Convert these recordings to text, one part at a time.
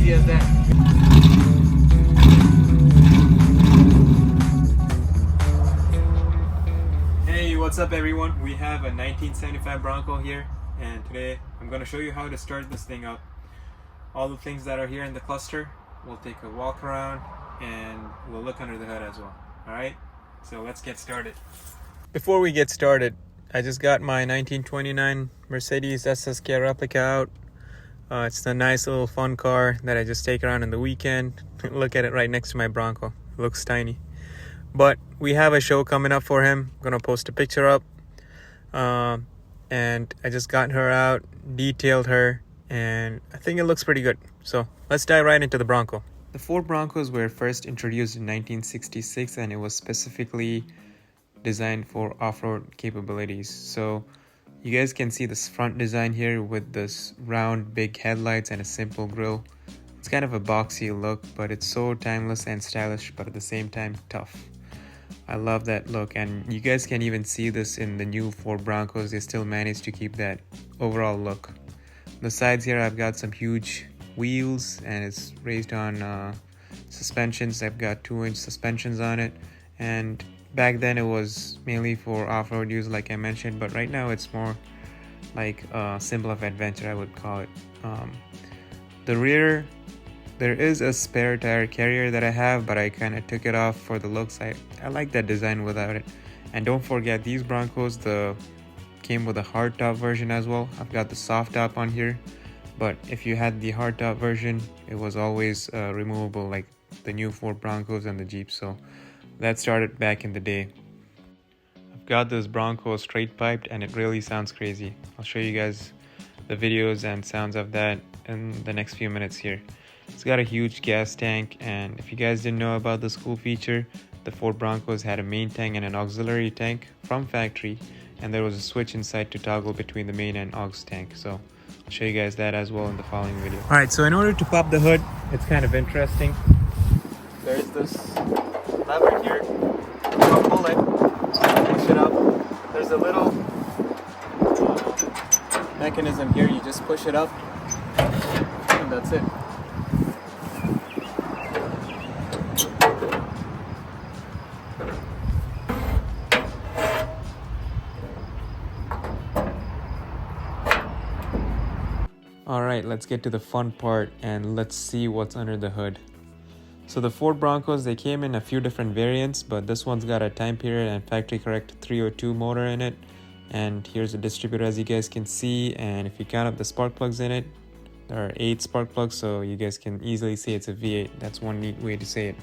crazy as that? Hey, what's up everyone? We have a 1975 Bronco here, and today I'm going to show you how to start this thing up. All the things that are here in the cluster, we'll take a walk around and we'll look under the hood as well. Alright, so let's get started. Before we get started, I just got my 1929 Mercedes SSK replica out. It's a nice little fun car that I just take around on the weekend. Look at it right next to my Bronco. It looks tiny. But we have a show coming up for him. I'm gonna post a picture up. And I just got her out, detailed her, and I think it looks pretty good. So let's dive right into the Bronco. The Ford Broncos were first introduced in 1966, and it was specifically designed for off-road capabilities. So you guys can see this front design here with this round big headlights and a simple grille. It's kind of a boxy look, but it's so timeless and stylish, but at the same time tough. I love that look, and you guys can even see this in the new Ford Broncos. They still managed to keep that overall look. On the sides here I've got some huge wheels, and it's raised on suspensions. I've got 2-inch suspensions on it, and back then it was mainly for off-road use like I mentioned, but right now it's more like a symbol of adventure, I would call it. The rear, there is a spare tire carrier that I have, but I kind of took it off for the looks. I like that design without it. And don't forget, these Broncos came with a hard top version as well. I've got the soft top on here, but if you had the hard top version, it was always removable like the new Ford Broncos and the Jeep. So that started back in the day. I've got this Bronco straight piped, and it really sounds crazy. I'll show you guys the videos and sounds of that in the next few minutes here. It's got a huge gas tank, and if you guys didn't know about this cool feature, the Ford Broncos had a main tank and an auxiliary tank from factory, and there was a switch inside to toggle between the main and aux tank. So I'll show you guys that as well in the following video. Alright, so in order to pop the hood, it's kind of interesting. There is this lever here. I'll pull it, push it up. There's a little mechanism here. You just push it up, and that's it. Alright, let's get to the fun part and let's see what's under the hood. So the Ford Broncos, they came in a few different variants, but this one's got a time period and factory correct 302 motor in it. And here's a distributor, as you guys can see, and if you count up the spark plugs in it, there are 8 spark plugs, so you guys can easily see it's a V8. That's one neat way to say it.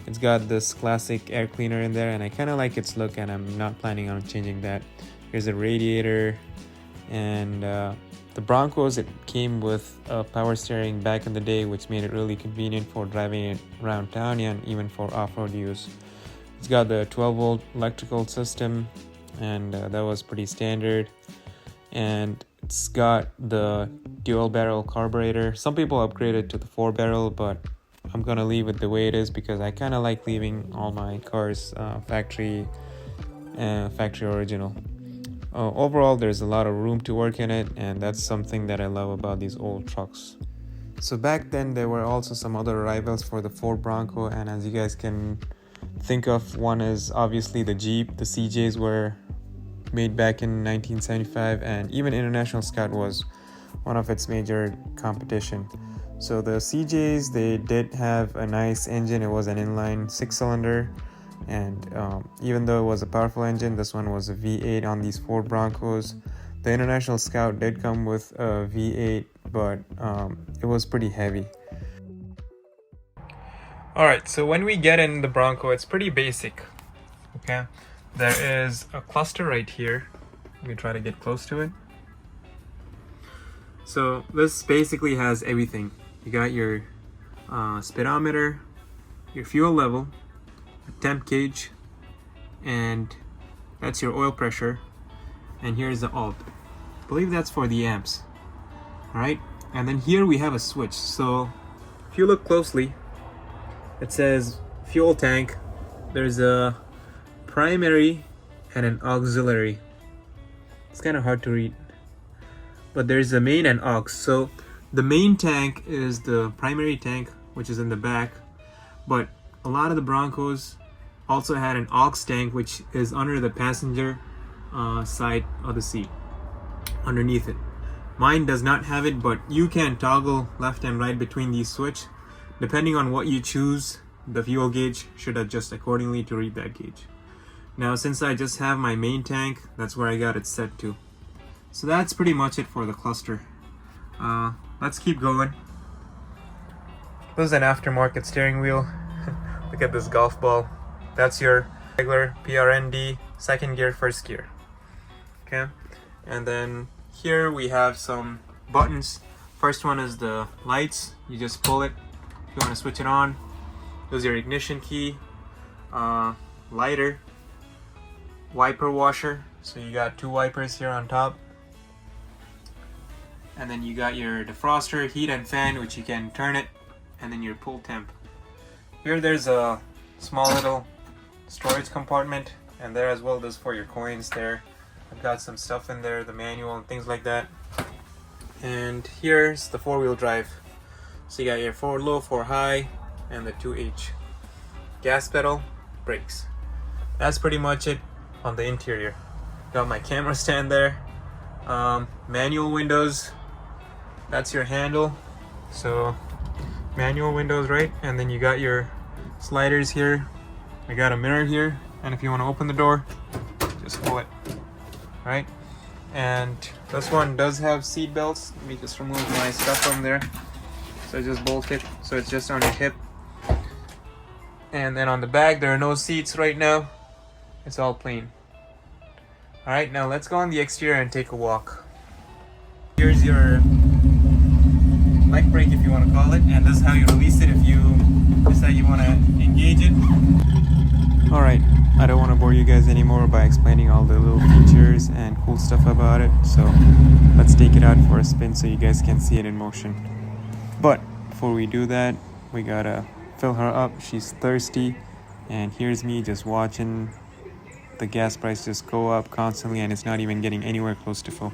It's got this classic air cleaner in there, and I kind of like its look, and I'm not planning on changing that. Here's a radiator, and the Broncos, it came with a power steering back in the day, which made it really convenient for driving it around town and even for off-road use. It's got the 12-volt electrical system, and that was pretty standard. And it's got the dual-barrel carburetor. Some people upgraded to the 4-barrel, but I'm gonna leave it the way it is because I kind of like leaving all my cars factory original. Overall, there's a lot of room to work in it, and that's something that I love about these old trucks. So back then, there were also some other rivals for the Ford Bronco, and as you guys can think of, one is obviously the Jeep. The CJs were made back in 1975, and even International Scout was one of its major competition. So the CJs, they did have a nice engine. It was an inline 6-cylinder. And even though it was a powerful engine, this one was a V8 on these Ford Broncos. The International Scout did come with a V8, but it was pretty heavy. Alright, so when we get in the Bronco, it's pretty basic. Okay, there is a cluster right here. Let me try to get close to it. So this basically has everything. You got your speedometer, your fuel level, temp gauge, and that's your oil pressure, and here's the alt. I believe that's for the amps. Alright, and then here we have a switch. So if you look closely, it says fuel tank. There's a primary and an auxiliary. It's kind of hard to read, but there's a main and aux. So The main tank is the primary tank, which is in the back, but a lot of the Broncos also had an aux tank, which is under the passenger side of the seat, underneath it. Mine does not have it, but you can toggle left and right between these switch. Depending on what you choose, the fuel gauge should adjust accordingly to read that gauge. Now, since I just have my main tank, that's where I got it set to. So that's pretty much it for the cluster. Let's keep going. This is an aftermarket steering wheel. Look at this golf ball. That's your regular PRND, second gear, first gear. Okay, and then here we have some buttons. First one is the lights. You just pull it if you want to switch it on. There's your ignition key, lighter, wiper washer. So you got two wipers here on top. And then you got your defroster, heat and fan, which you can turn it, and then your pull temp. Here there's a small little storage compartment, and there as well, there's for your coins there. I've got some stuff in there, the manual and things like that. And here's the four-wheel drive. So you got your 4 low, 4 high, and the 2H. Gas pedal, brakes. That's pretty much it on the interior. Got my camera stand there. Manual windows. That's your handle. So manual windows, right? And then you got your sliders here. I got a mirror here, and if you want to open the door, just pull it. Right? And this one does have seat belts. Let me just remove my stuff from there. So just bolt it so it's just on your hip. And then on the back there are no seats right now. It's all plain. Alright, now let's go on the exterior and take a walk. Here's your leg brake, if you want to call it, and this is how you release it if you decide you want to engage it. Alright, I don't want to bore you guys anymore by explaining all the little features and cool stuff about it, so let's take it out for a spin so you guys can see it in motion. But before we do that, we gotta fill her up. She's thirsty, and here's me just watching the gas price just go up constantly, and it's not even getting anywhere close to full.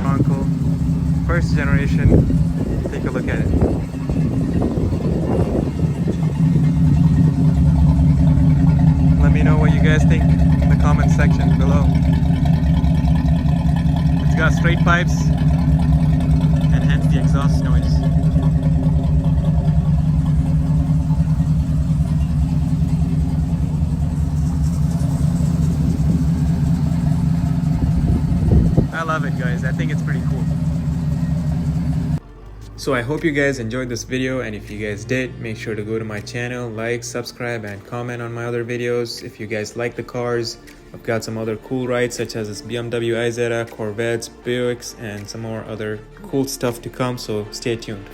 Bronco, first generation. Take a look at it. Let me know what you guys think in the comment section below. It's got straight pipes and hence the exhaust noise. I love it, guys. I think it's pretty cool. So I hope you guys enjoyed this video, and if you guys did, make sure to go to my channel, like, subscribe, and comment on my other videos. If you guys like the cars, I've got some other cool rides such as this BMW iZeta, Corvettes, Buicks, and some more other cool stuff to come, so stay tuned.